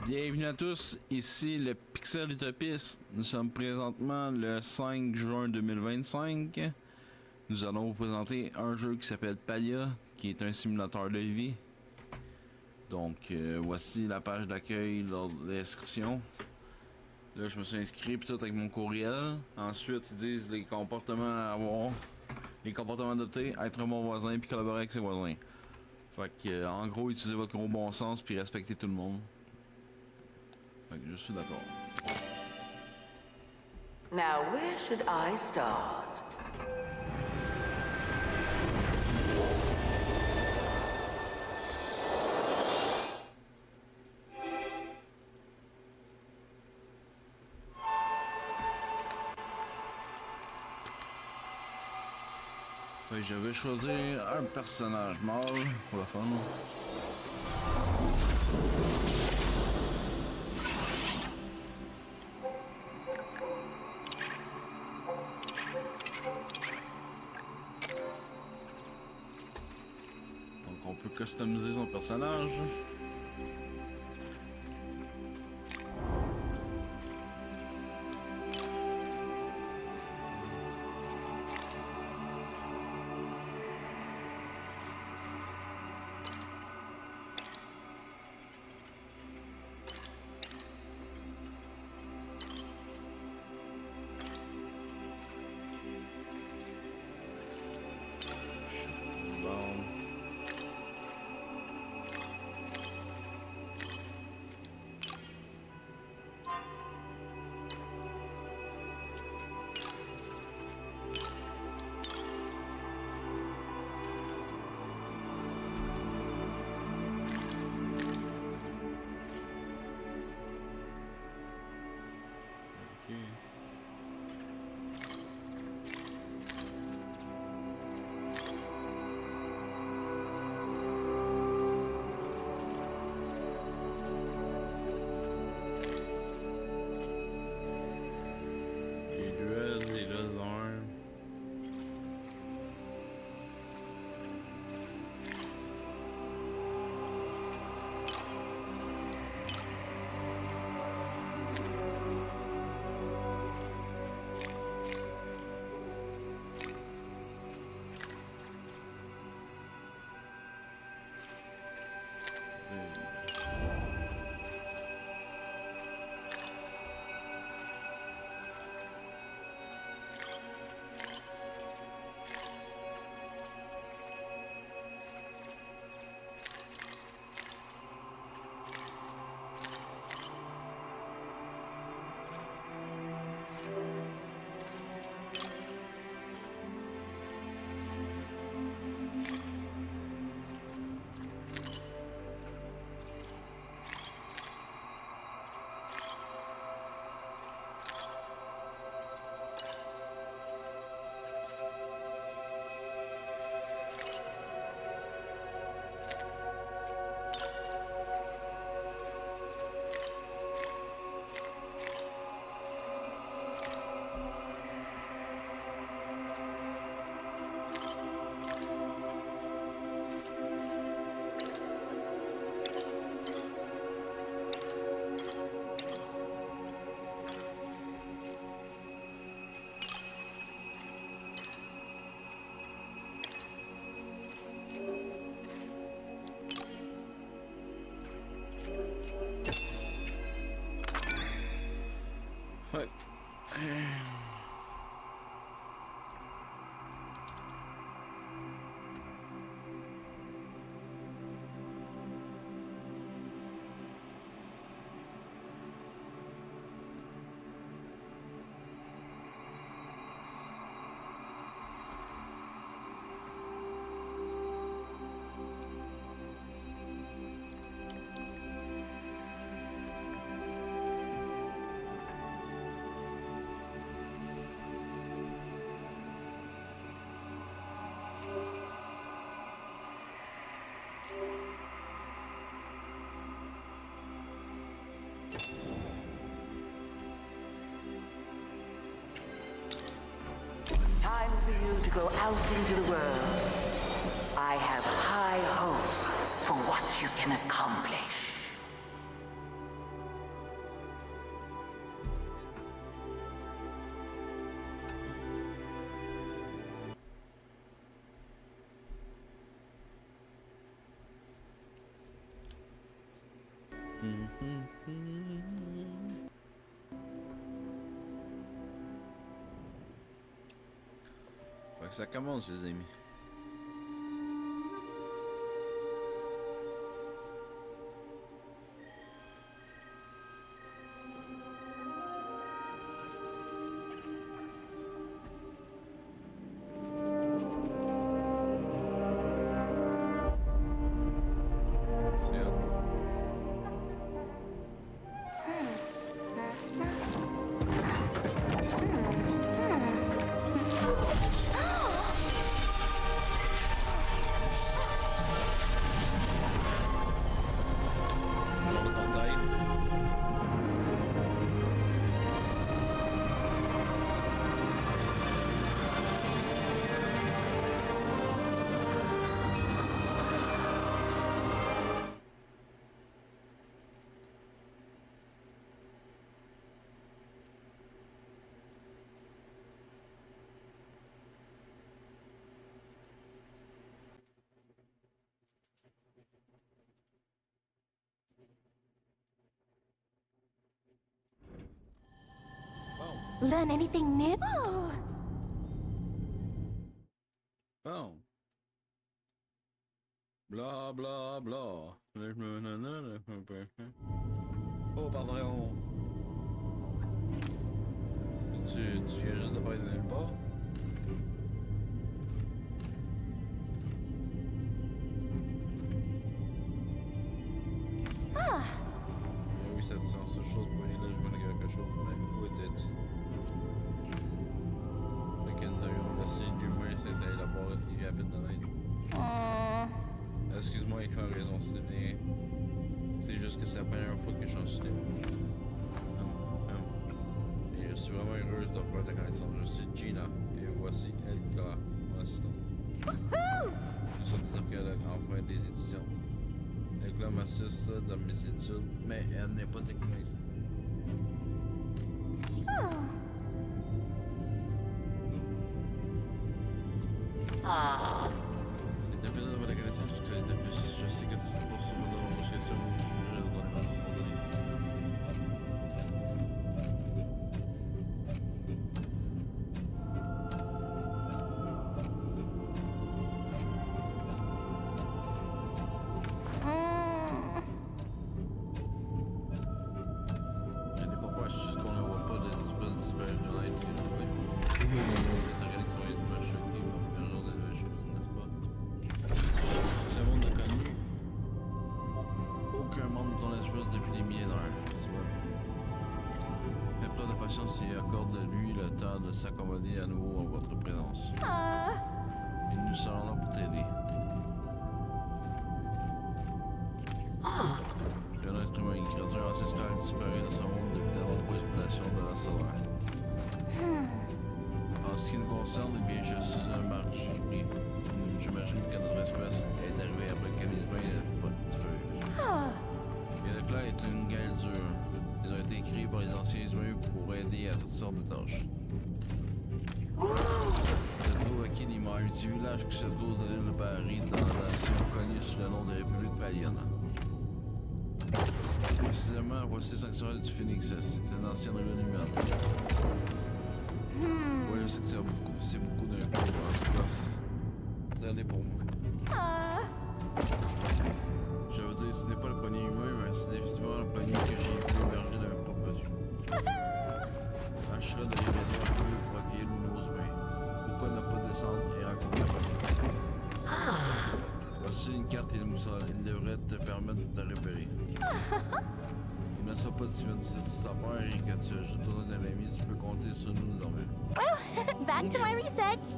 Bienvenue à tous, ici le Pixel Utopiste. Nous sommes présentement le 5 juin 2025. Nous allons vous présenter un jeu qui s'appelle Palia, qui est un simulateur de vie. Donc voici la page d'accueil lors de l'inscription. Là je me suis inscrit puis tout avec mon courriel. Ensuite ils disent les comportements à avoir, les comportements adoptés, être un bon voisin puis collaborer avec ses voisins. Fait que en gros utilisez votre gros bon sens puis respectez tout le monde. Fait que je suis d'accord. Now, where should I start? Fait que je vais choisir un personnage mâle pour la fun. Donc on peut customiser son personnage. Bon. Les deux armes. Ouais. Time for you to go out into the world. I have high hope for what you can accomplish. Fait que ça commence, les amis. Learn anything new? Bon. Bla bla bla. Oh, pardon. Tu viens juste de parler de nulle part? Oui, ça te sent cette chose pour aller là, je vois quelque chose. Mais où était-tu? Fait que nous avions laissé l'humain s'installer là-bas, il est rapide de l'aide. Excuse-moi, il fait raison, c'est juste que c'est la première fois que je change de cinéma. Et je suis vraiment heureuse de faire ta connaissance. Je suis Gina, et voici Elka, mon assistante. Nous sommes des archéologues, enfin des étudiants. Elka m'assiste dans mes études, mais elle n'est pas technique. C'est un plaisir d'avoir la connaissance que ça l'était plus. Je sais que tu te poses sur de nombreuses questions, je jugerai dans les moments donné. Je n'ai pas peur, c'est juste qu'on ne voit pas des espèces disparues de l'aide qui est trouvée. Cette organique sont les images choquées par le genre de nouvelles choses, n'est-ce pas? C'est un monde inconnu. Aucun membre de ton espèce depuis des millénaires, tu vois. Fais preuve de patience et accorde-lui le temps de s'accommoder à nouveau en votre présence. Et nous serons là pour t'aider. Tu es un être humain, une créature ancestrale disparue de ce monde depuis la nombreuses exploitation de la solaire. En ce qui nous concerne, eh bien, je suis un marche. Et j'imagine que notre espèce est arrivée après que les humains n'aient pas disparu. Et le clan est une guerre dure. Ils ont été créés par les anciens humains pour aider à toutes sortes de tâches. Se trouve à Kinima, un petit village qui se trouve de l'île de Paris dans la nation connue sous le nom de République Paliana. Précisément, voici le sanctuaire du Phoenix. C'est une ancienne ruine humaine. Ouais, je sais que c'est beaucoup d'un coup. En tout cas, c'est allé pour moi. Je veux dire, ce n'est pas le premier humain, mais c'est définitivement le premier que j'ai vu émerger de mes propres yeux. Ashra de l'événement un peu pour accueillir de nouveaux humains. Pourquoi ne pas descendre et rencontrer la personne? Voici une carte et une boussole. Il devrait te permettre de te repérer. Ne sois pas timide, si tu t'en peur et que tu as juste besoin d'un ami, tu peux compter sur nous désormais. Back to my research.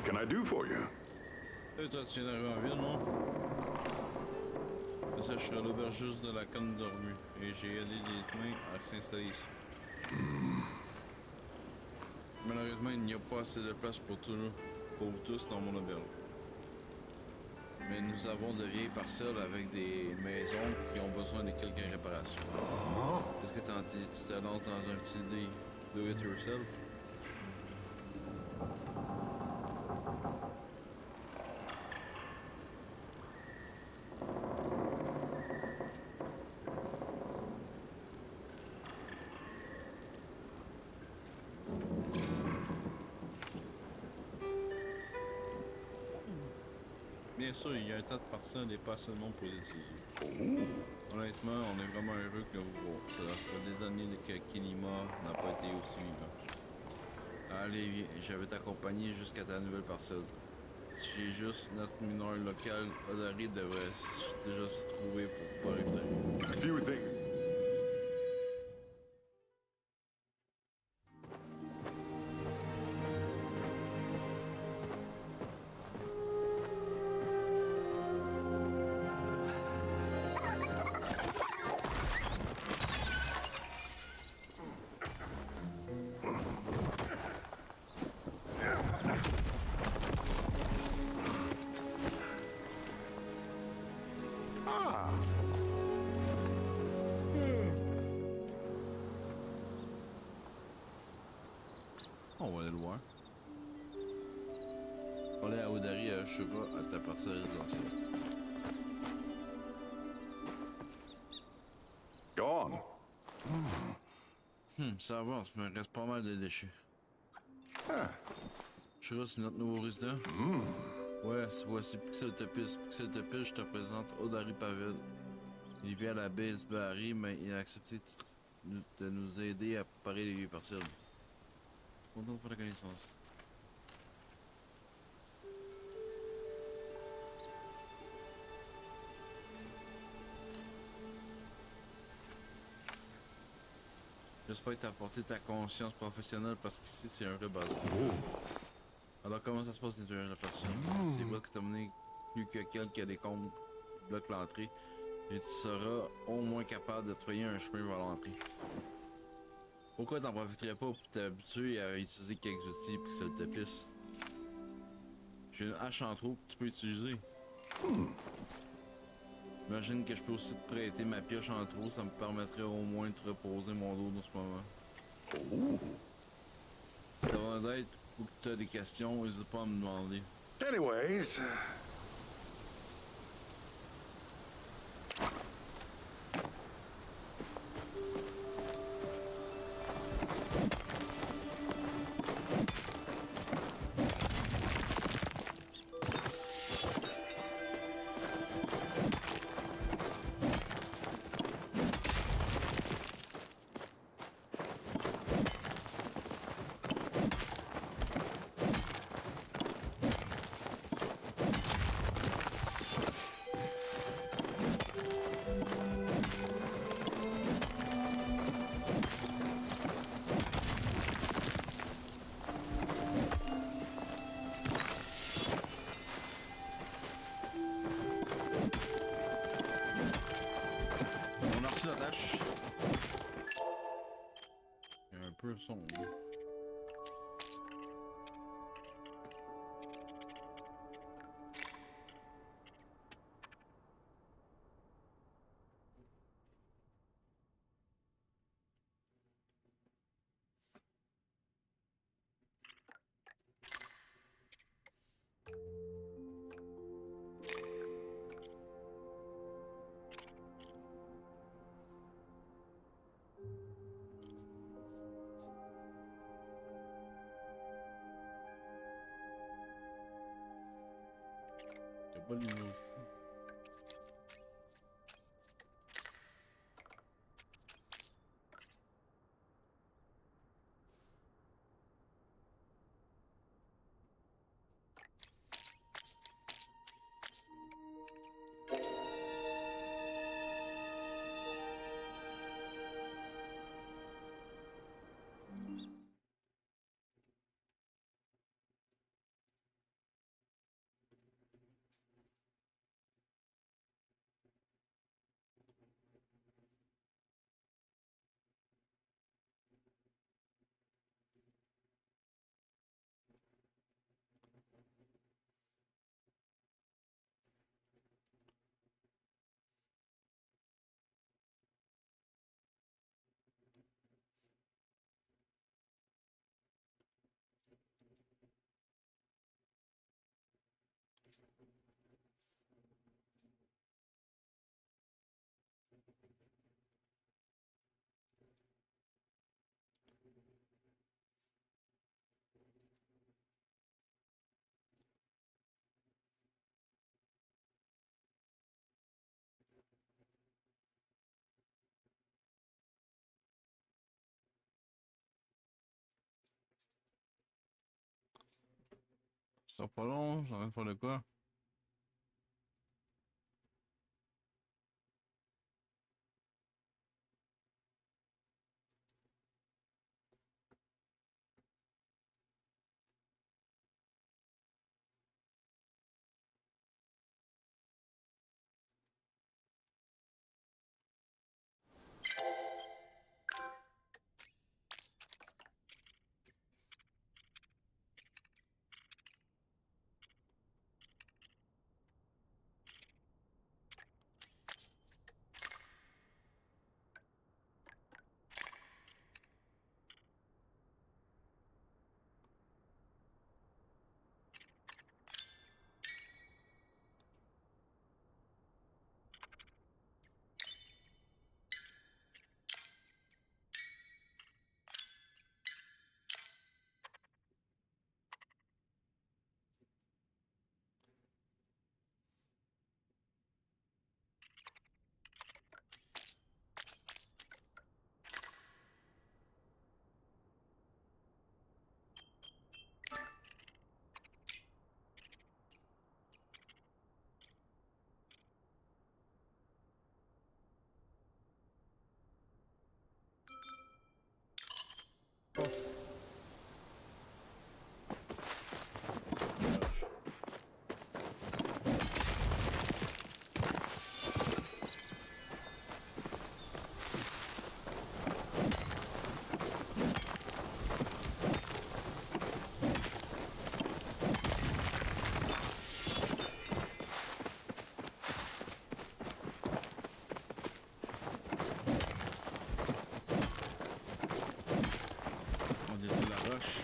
can I do for you? Et toi, tu viens d'arriver en ville, non? C'est ça, je suis à l'aubergiste de la canne dormue et j'ai aidé les humains à s'installer ici. Malheureusement, il n'y a pas assez de place pour vous tous dans mon auberge. Mais nous avons de vieilles parcelles avec des maisons qui ont besoin de quelques réparations. Qu'est-ce que t'en dis? Tu te lances dans un petit do it yourself? Bien sûr, il y a un tas de parcelles et pas seulement pour les utiliser. Honnêtement, on est vraiment heureux que vous. Ça fait des années que Kinima n'a pas été aussi vivant. Allez, viens, je vais t'accompagner jusqu'à ta nouvelle parcelle. Si j'ai juste notre mineur local, Odari devrait déjà se trouver pour pouvoir réparer. A few things. On va aller le voir. Parler à Odari et à Shura à ta parcelle résidentielle. Go on. Ça avance, mais il reste pas mal de déchets. Shura, c'est notre nouveau résident? Ouais, voici Pixel Topis. Pixel Topis, je te présente Odari Pavel. Il vit à la base Bahari, mais il a accepté de nous aider à préparer les vieilles parcelles. Content de faire la connaissance. J'espère que t'as apporté ta conscience professionnelle parce qu'ici c'est un vrai bazar. Alors comment ça se passe nettoyer la personne? C'est vrai que t'as mené plus que quelques décombres bloquent l'entrée et tu seras au moins capable de trouver un chemin vers l'entrée. Pourquoi t'en profiterais pas pour t'habituer à utiliser quelques outils pour que ça te pisse? J'ai une hache en trop que tu peux utiliser. J'imagine que je peux aussi te prêter ma pioche en trop, ça me permettrait au moins de te reposer mon dos dans ce moment. Si t'as besoin d'aide ou que t'as des questions, n'hésite pas à me demander. Anyways, On a reçu la tâche. Il y a un peu sombre. T'as pas de numéro aussi. Ça pas long, j'en train de faire de quoi? On détruit la roche.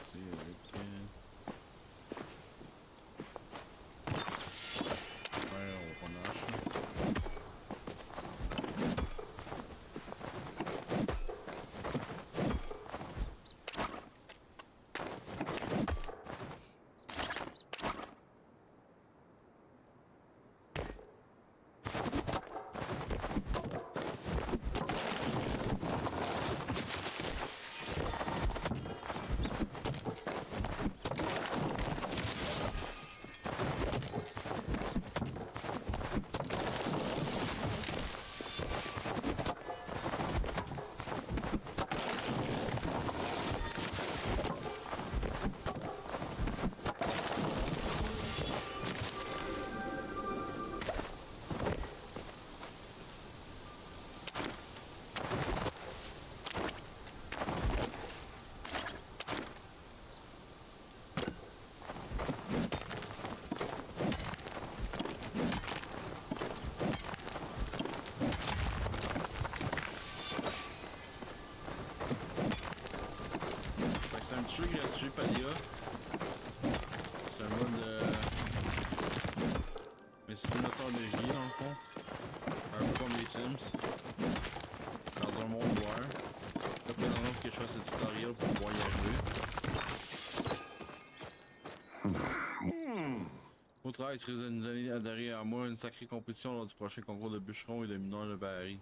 Ici, avec... Ouais, on nage. C'est un petit jeu gratuit, Palia. C'est un mode mais c'est un moteur de vie dans le fond. Un peu comme les Sims. Dans un monde ouvert. Là, présentement, faut que je fasse ce tutoriel pour pouvoir y arriver. Au travail, tu risques de nous donner derrière moi une sacrée compétition lors du prochain concours de bûcheron et de mineur de baril.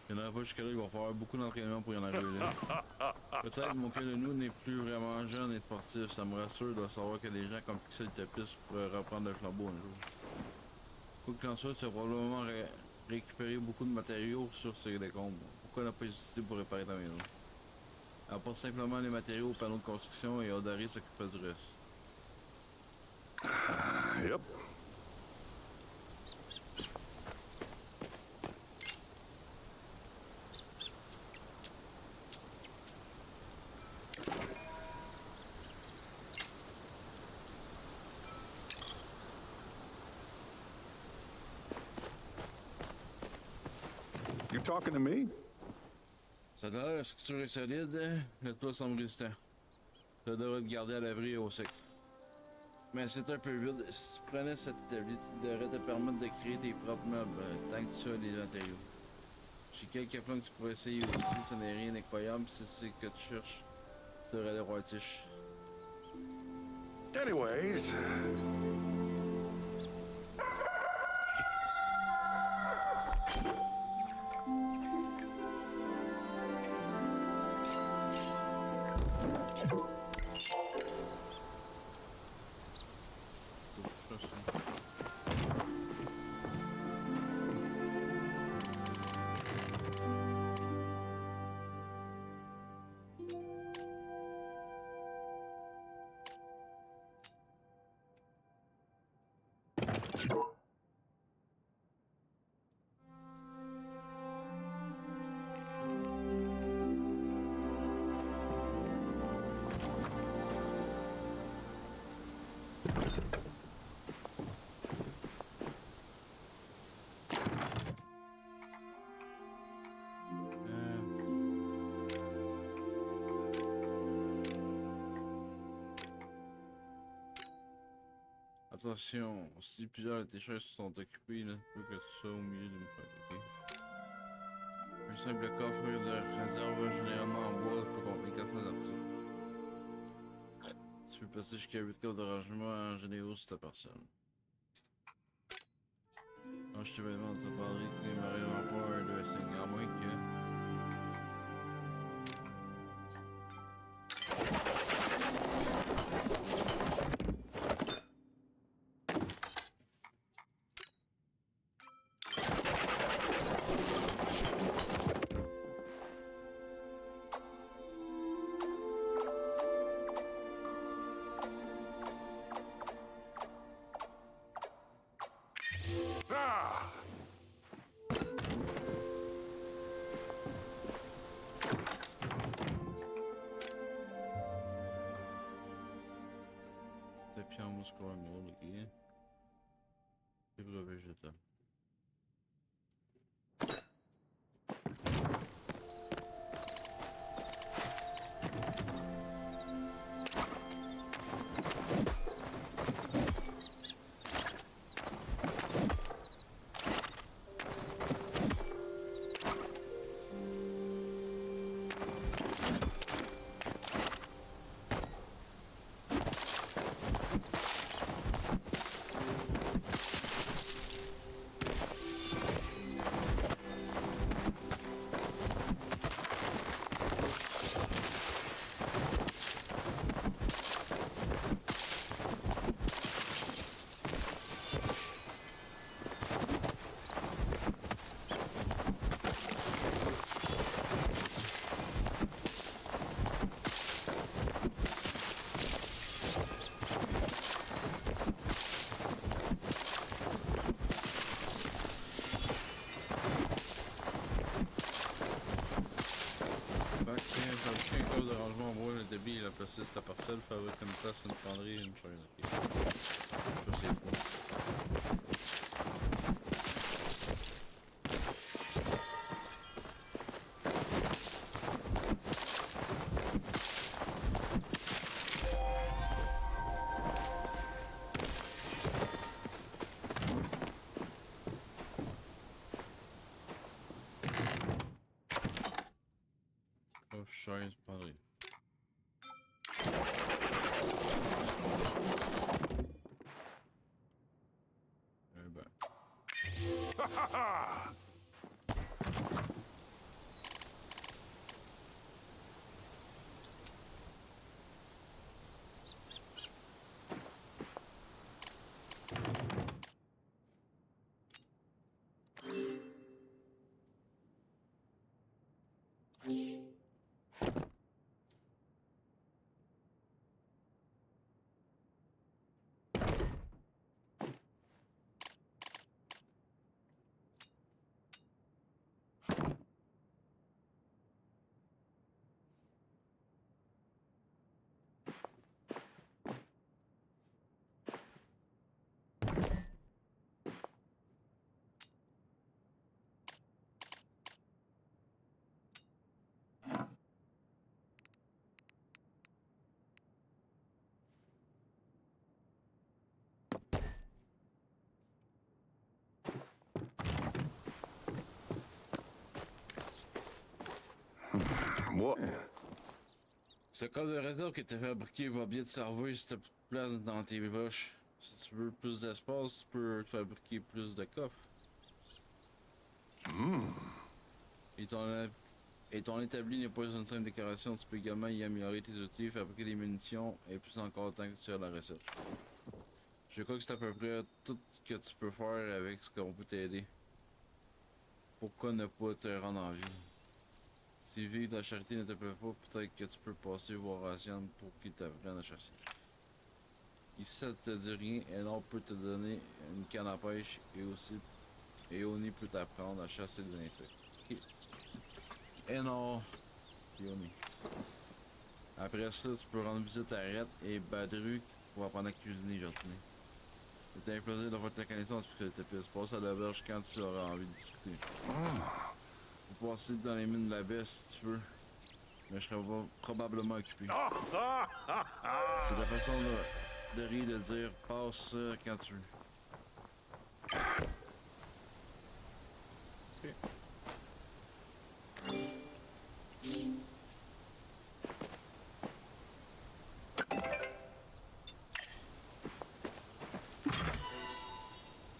Il n'y en aura pas jusque-là, il va falloir beaucoup d'entraînement pour y en arriver là. Peut-être qu'aucun de nous n'est plus vraiment jeune et sportif. Ça me rassure de savoir que des gens comme Pixel Utopist pourraient reprendre le flambeau un jour. Quoi que en soit, tu vas probablement récupérer beaucoup de matériaux sur ces décombres. Pourquoi ne pas utiliser pour réparer ta maison? Apporte simplement les matériaux au panneau de construction et Odari s'occupera du reste. Yep. You talking to me? Ça a l'air, la structure est solide, le toit semble résistant. Ça devrait te garder à l'abri et au sec. Mais c'est un peu vide. Si tu prenais cette établi, tu devrais te permettre de créer tes propres meubles, tant que tu as les matériaux. J'ai quelques plans que tu pourrais essayer aussi, ce n'est rien d'incroyable. Si c'est ce que tu cherches, tu devrais aller voir Tish. Anyways, Attention, si plusieurs de tes chaises sont occupées, là, tu peux que tu sois au milieu d'une quantité. Un simple coffre de réserve généralement en bois peut contenir 400 articles. Tu peux passer jusqu'à 8 coffres de rangement généraux sur ta personne. Je te vais demander de te parler que les marées n'ont pas un dressing, à moins que... Ah! Tapis en mousse moule, ok. Fibre végétale. Fabriquer un coffre de rangement en bois établi et la placer sur ta parcelle, fabrique une place, une penderie et une chaîne. Ok. Ça c'est bon. Coffre, chaise, penderie. Eh ben. Ha ha ha! What? Ce coffre de réserve que tu as fabriqué va bien te servir si tu as plus de place dans tes poches. Si tu veux plus d'espace, tu peux te fabriquer plus de coffres. Et ton établi n'est pas une simple décoration, tu peux également y améliorer tes outils, fabriquer des munitions et plus encore tant que tu as la recette. Je crois que c'est à peu près tout ce que tu peux faire avec ce qu'on peut t'aider. Pourquoi ne pas te rendre en vie? Si vivre de la charité ne te plaît pas, peut-être que tu peux passer voir Ratian pour qu'il t'apprenne à chasser. Ici ça te dit rien, Enor peut te donner une canne à pêche et Oni peut t'apprendre à chasser des insectes. Ok. Enor et Oni. Après ça, tu peux rendre visite à Ret et Badru pour apprendre à cuisiner gentiment. C'était un plaisir de voir ta connaissance puisque tu puisses passer à l'auberge quand tu auras envie de discuter. Tu peux passer dans les mines de la baie si tu veux, mais je serai probablement occupé. C'est la façon de rire, de dire passe quand tu veux. Ok.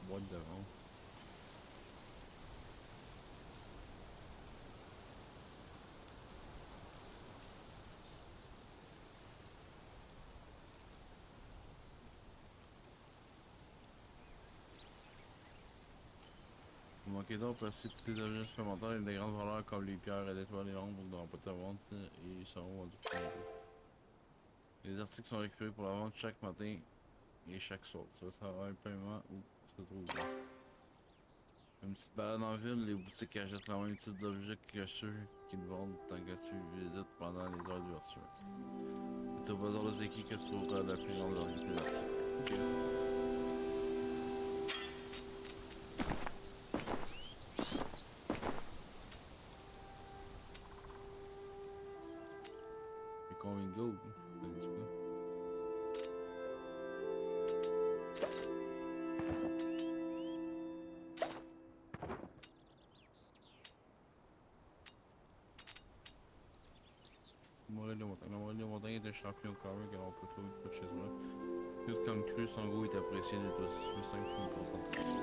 Boîte de vente. Vous manquez donc passer tous les objets supplémentaires et de grandes valeurs comme les pierres et les toiles et l'ombre dans la boîte à vente et ils seront vendus plus tard. Les articles sont récupérés pour la vente chaque matin et chaque soir. Ça sera un paiement où se trouve. Une petite balade en ville, les boutiques achètent le même type d'objets que ceux qu'ils vendent tant que tu visites pendant les heures d'ouverture. C'est au bazar de Zeki que tu trouveras la plus grande variété d'articles. Ok. Et combien de gold? Un petit peu. Morel de Montagne. La Morel de Montagne est un champion carré que l'on peut trouver près de chez soi. Plus comme cru, son goût est apprécié des aussi plus simple qu'une concentration.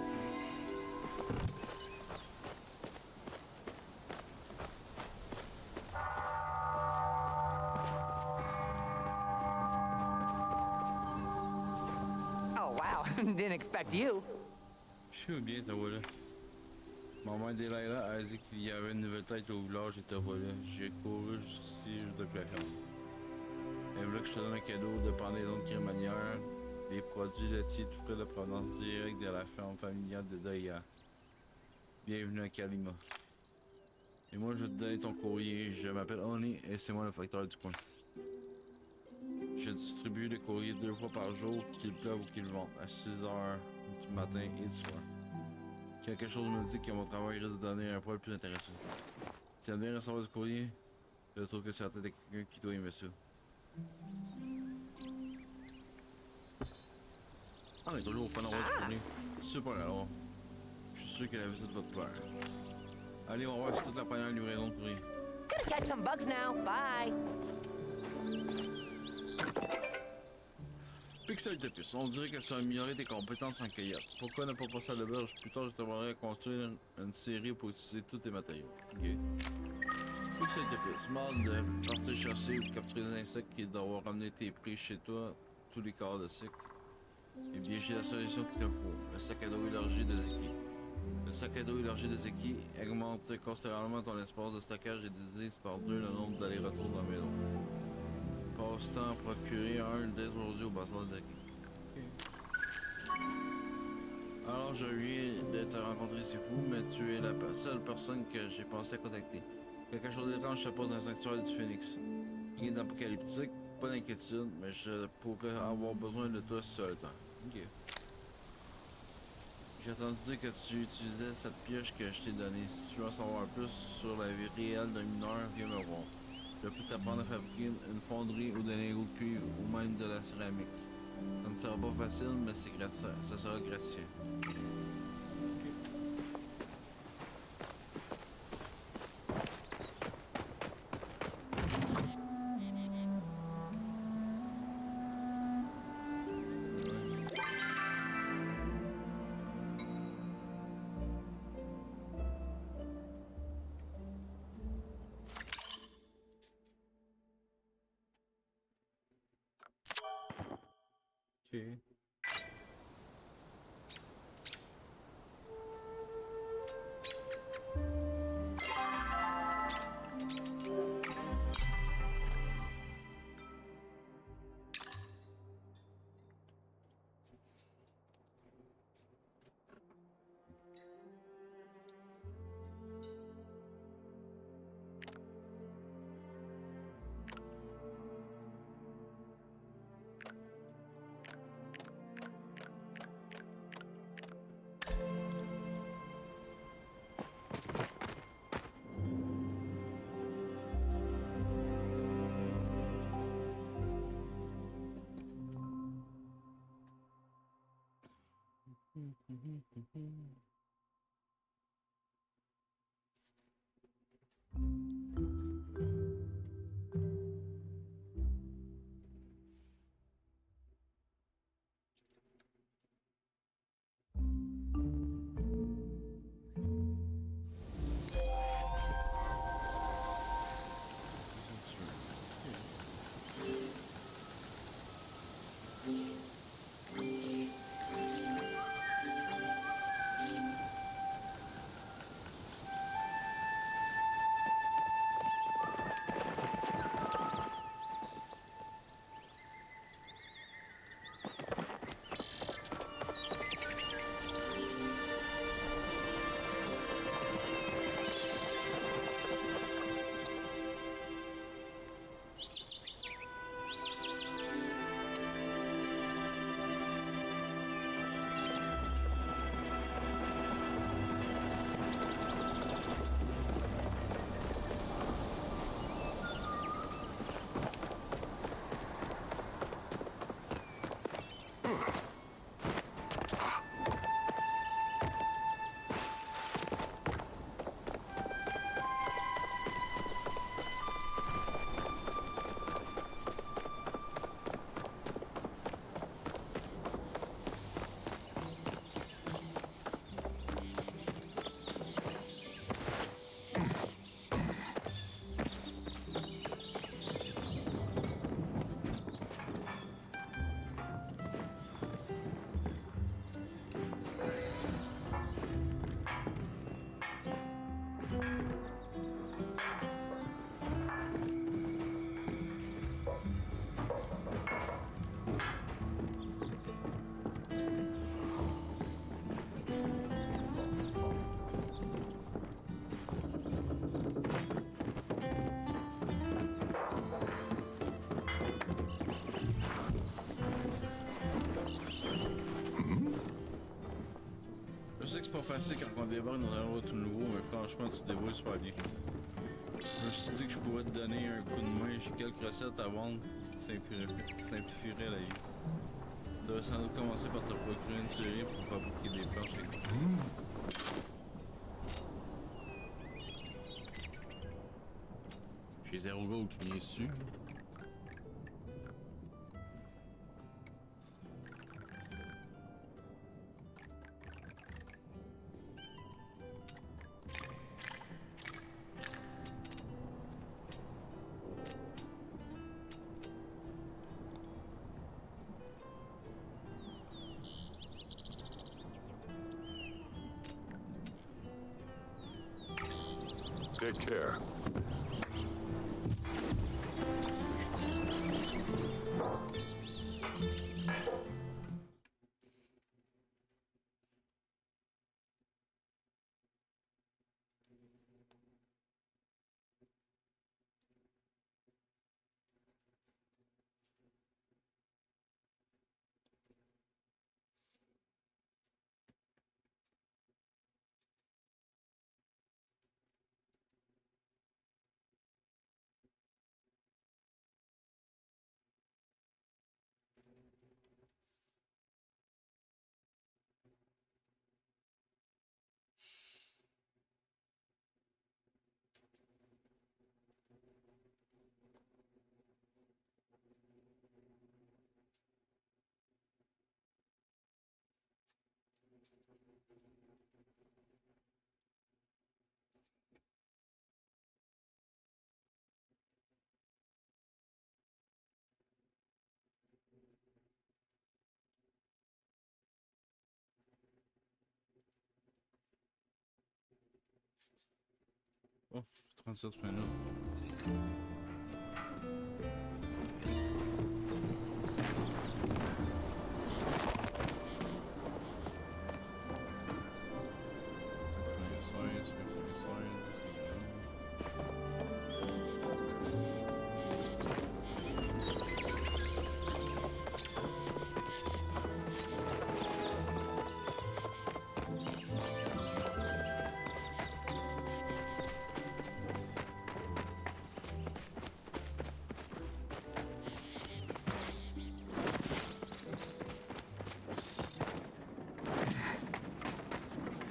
Oh, wow. Didn't expect you. Je suis bien, ta voilà. Maman Delilah a dit qu'il y avait une nouvelle tête au village et te voilà. J'ai couru jusqu'ici juste depuis la ferme. Elle voulait que je te donne un cadeau de pendaison de crémaillère, des produits laitiers tout près de provenance directe de la ferme familiale de Daya. Bienvenue à Kalima. Et moi, je vais te donner ton courrier. Je m'appelle Oni et c'est moi le facteur du coin. Je distribue les courriers 2 fois par jour, qu'il pleuve ou qu'il vente, à 6 h du matin et du soir. Quelque chose me dit que mon travail risque de donner un poil plus intéressant. Si tu aimes bien recevoir du courrier, je trouve que c'est la tête de quelqu'un qui doit aimer ça. Ah, on est toujours au fun d'avoir du courrier. Super alors. Je suis sûr que la visite va te plaire. Allez, on va voir si toute la première livraison de courrier. Gonna catch some bugs now. Bye. Pixel Tepis, on dirait que tu as amélioré tes compétences en cueillette. Pourquoi ne pas passer à l'auberge? Plus tard, je te demanderai à construire une série pour utiliser tous tes matériaux. Ok. Pixel Tepis, marre de partir chasser ou de capturer des insectes et d'avoir ramené tes prix chez toi tous les quarts de cycle. Eh bien, j'ai la solution qu'il te faut, le sac à dos élargi de Zeki. Le sac à dos élargi de Zeki augmente considérablement ton espace de stockage et divise par 2 le nombre d'allers-retours dans la maison. Passe-temps à procurer un dès aujourd'hui au bazar de Zeki. Alors, je viens de te rencontrer, c'est fou, mais tu es la seule personne que j'ai pensé à contacter. Quelque chose d'étrange se passe dans le sanctuaire du Phoenix. Rien d'apocalyptique, pas d'inquiétude, mais je pourrais avoir besoin de toi seul le temps. Ok. J'ai entendu dire que tu utilisais cette pioche que je t'ai donnée. Si tu veux en savoir plus sur la vie réelle d'un mineur, viens me voir. Je peux t'apprendre à fabriquer une fonderie ou des lingots de cuivre ou même de la céramique. Ça ne sera pas facile, mais ça sera gratifiant. Ok. facile quand on débarque dans un endroit tout nouveau, mais franchement, tu te débrouilles super bien. Je me suis dit que je pourrais te donner un coup de main. J'ai quelques recettes à vendre qui te simplifieraient la vie. Tu vas sans doute commencer par te procurer une série pour fabriquer des planches. J'ai zéro gold qui vient dessus. Take care. Oh, 37 minutes.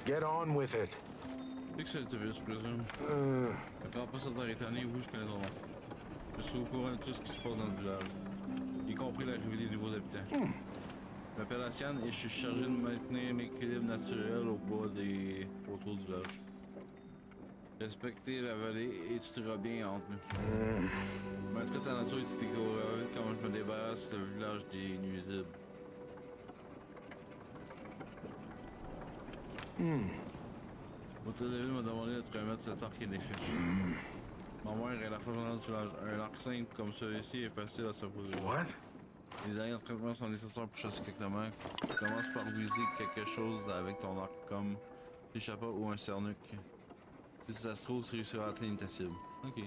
Get on with it. Pixel TV, je présume. D'accord, pas cette étonné, oui, je connais ton nom. Je suis au courant de tout ce qui se passe dans le village, y compris l'arrivée des nouveaux habitants. Je m'appelle Asian et je suis chargé de maintenir l'équilibre naturel au bas des autour du village. Respecter la vallée et tout ira bien entre nous. Maltraite la nature et tu découvriras quand je me débarrasse le village des nuisibles. L'hôtel de ville m'a demandé de te remettre cet arc et des fiches. Ma mère est la fonctionnaire du village. Un arc simple comme celui-ci est facile à se poser. What? Les derniers traitements sont nécessaires pour chasser quelques mères. Commence par viser quelque chose avec ton arc comme des chapeaux ou un cernuc. Si ça se trouve, tu réussiras à atteindre ta cible. Ok.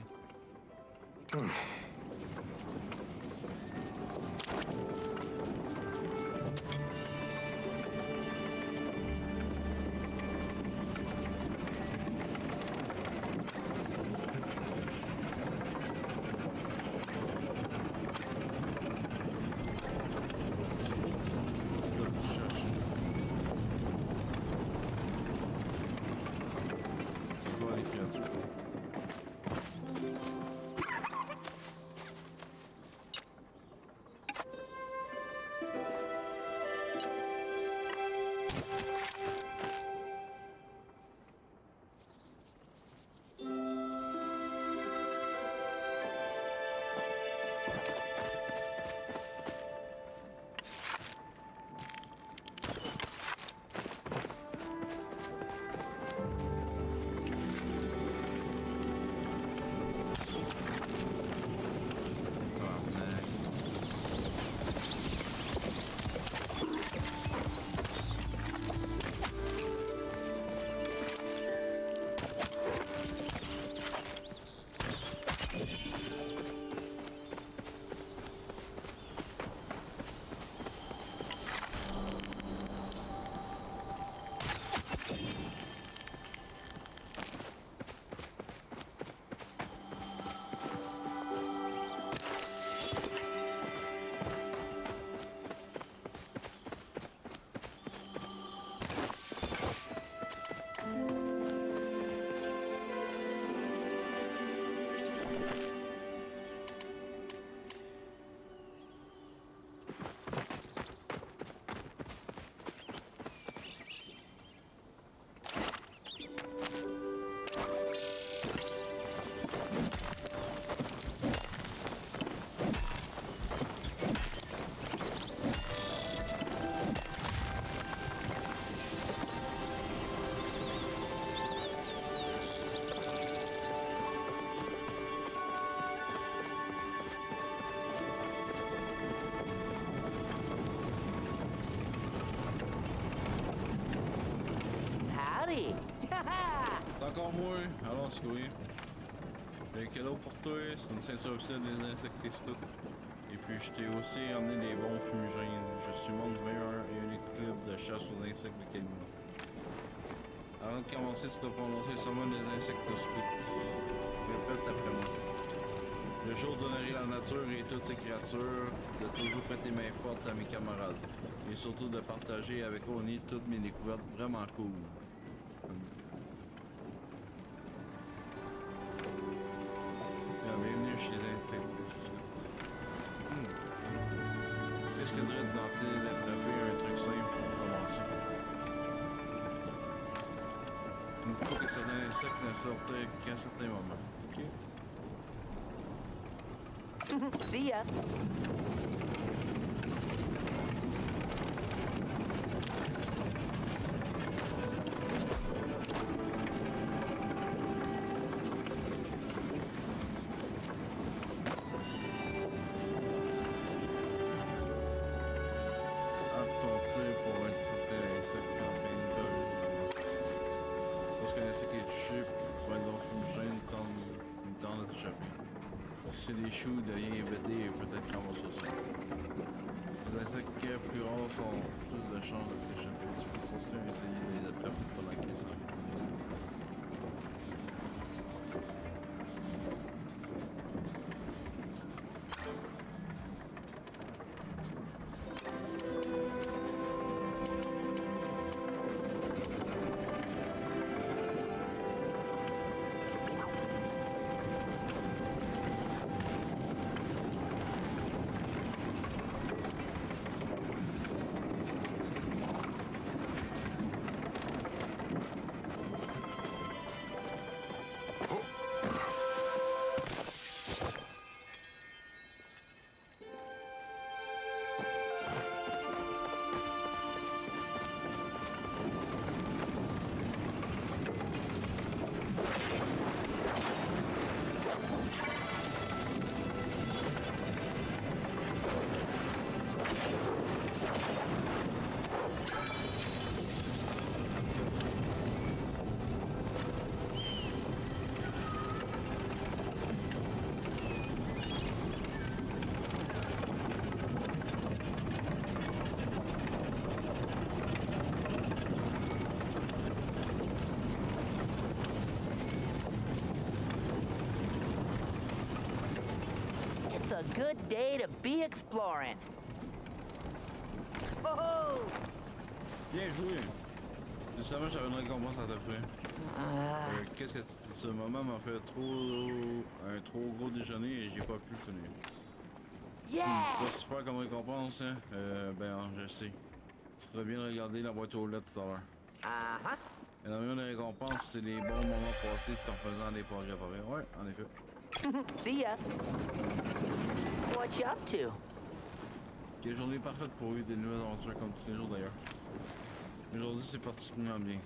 encore moi. Alors, c'est quoi? Le cadeau pour toi, c'est une ceinture officielle des insectes et scouts. Et puis, je t'ai aussi emmené des bons fumigènes. Je suis le monde meilleur et unique club de chasse aux insectes de Kalima. Avant de commencer, tu dois prononcer le summon des insectes scouts. Répète après moi. Le jour donnerai la nature et toutes ses créatures de toujours prêter main forte à mes camarades. Et surtout de partager avec Oni toutes mes découvertes vraiment cool. Bienvenue chez les insectes. Qu'est-ce que dirait de tenter d'attraper un truc simple pour commencer? Il faut que certains insectes ne sortent qu'à certains moments. Ok? See ya. C'est des choux de rien embêter et peut-être qu'on va sauter. Les insectes plus rares sont plus de chances de s'échapper. Tu peux continuer à essayer de les attraper pendant qu'ils s'en It's a good day to be exploring. Oh! Bien joué! Justement, j'avais une récompense à t'offrir. Qu'est-ce que tu dis? Ce moment m'a fait un trop gros déjeuner et j'ai pas pu le finir. Yeah! Pas super comme récompense, hein? Je sais. Tu ferais bien de regarder la boîte aux lettres tout à l'heure. Uh-huh. Et la meilleure des récompenses, c'est les bons moments passés tout en faisant des progrès pareils. Ouais, en effet. See ya. What you up to? Quelle journée parfaite pour vivre des nouvelles aventures comme tous les jours d'ailleurs. Aujourd'hui, c'est particulièrement bien.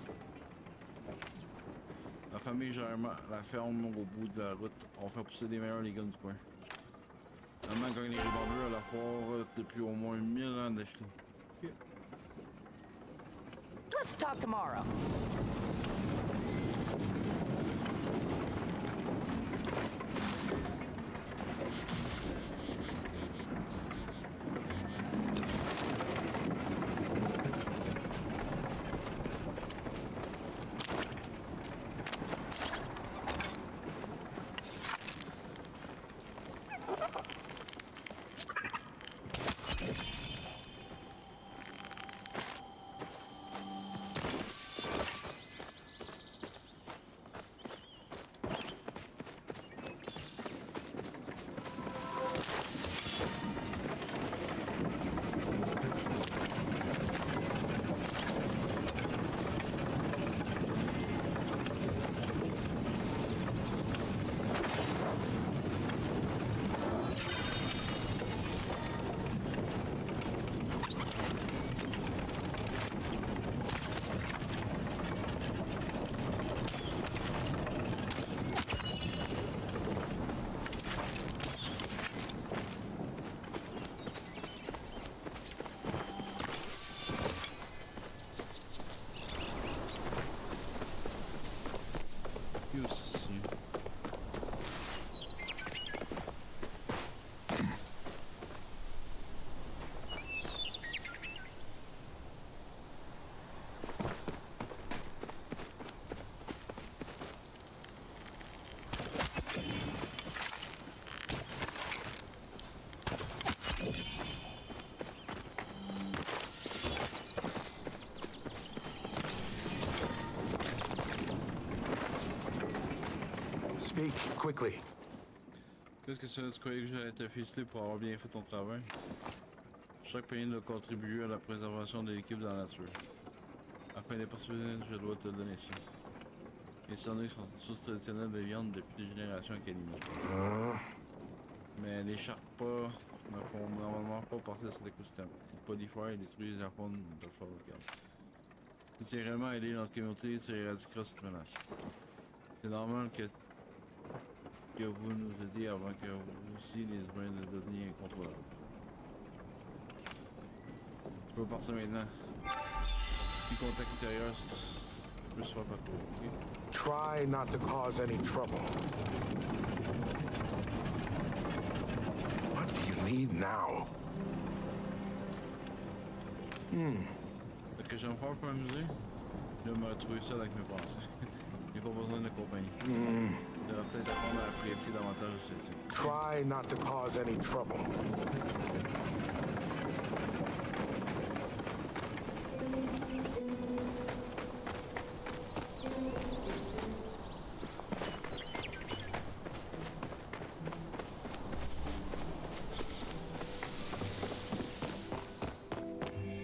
La famille gère la ferme au bout de la route. On fait pousser des meilleurs légumes du coin. Maman gagne les rivendeurs à la foire depuis au moins 1000 ans d'affilée. Okay. Let's talk tomorrow. Speak quickly. Qu'est-ce que tu croyais que j'allais te féliciter pour avoir bien fait ton travail? Chaque pays doit contribuer à la préservation de l'équipe dans la nature. Afin d'être possible, je dois te donner ça. Les sandwichs sont une source traditionnelle de viande depuis des générations à Kalima. Mais les Sherpas ne font normalement pas partie de cet écosystème. Ils prolifèrent et détruisent la faune de la flore locale. Si tu veux réellement aider notre communauté, tu éradiqueras cette menace. C'est normal que vous nous aidiez avant que vous aussi les humains ne deveniez incontrôlables. Tu peux partir maintenant. Si contact intérieur, je peux se faire parcourir, ok? Try not to cause any trouble. What do you need now? Ce que j'aime faire pour m'amuser, je vais me retrouver seul avec mes pensées. J'ai pas besoin de compagnie. Je devrais peut-être apprendre à apprécier davantage ceci. Try not to cause any trouble.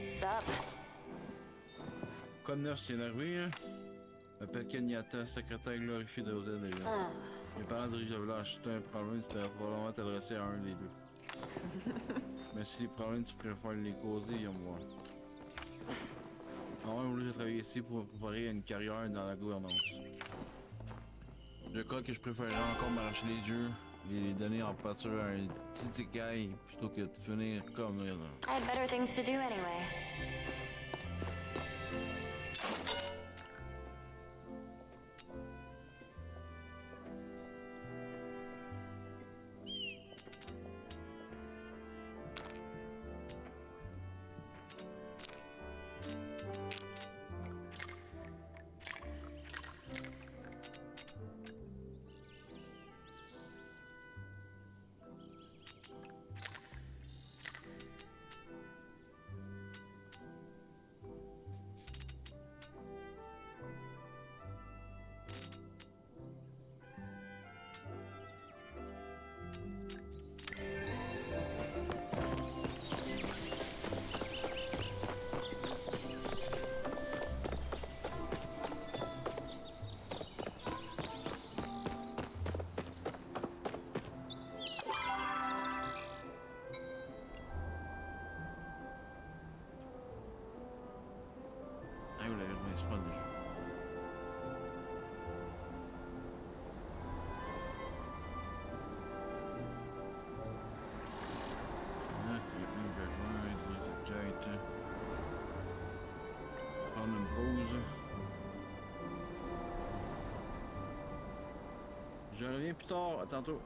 Sup? Code 9, c'est arrivé, hein? Je m'appelle Kenyatta, secrétaire glorifié de l'hôtel de ville. Mes parents dirigent le village. Si tu as un problème, tu devrais probablement t'adresser à un des deux. Mais si les problèmes, tu préfères les causer, viens me voir. En vrai, j'ai travaillé ici pour me préparer à une carrière dans la gouvernance. Je crois que je préférerais encore m'arracher les yeux et les donner en pâture à un petit écaille plutôt que de finir comme là. I had better things to do anyway. Ah, vous l'avez le principal déjà. Ah, c'est bien, je vais jouer, peut-être. Prendre une pause. Je reviens plus tard, à tantôt.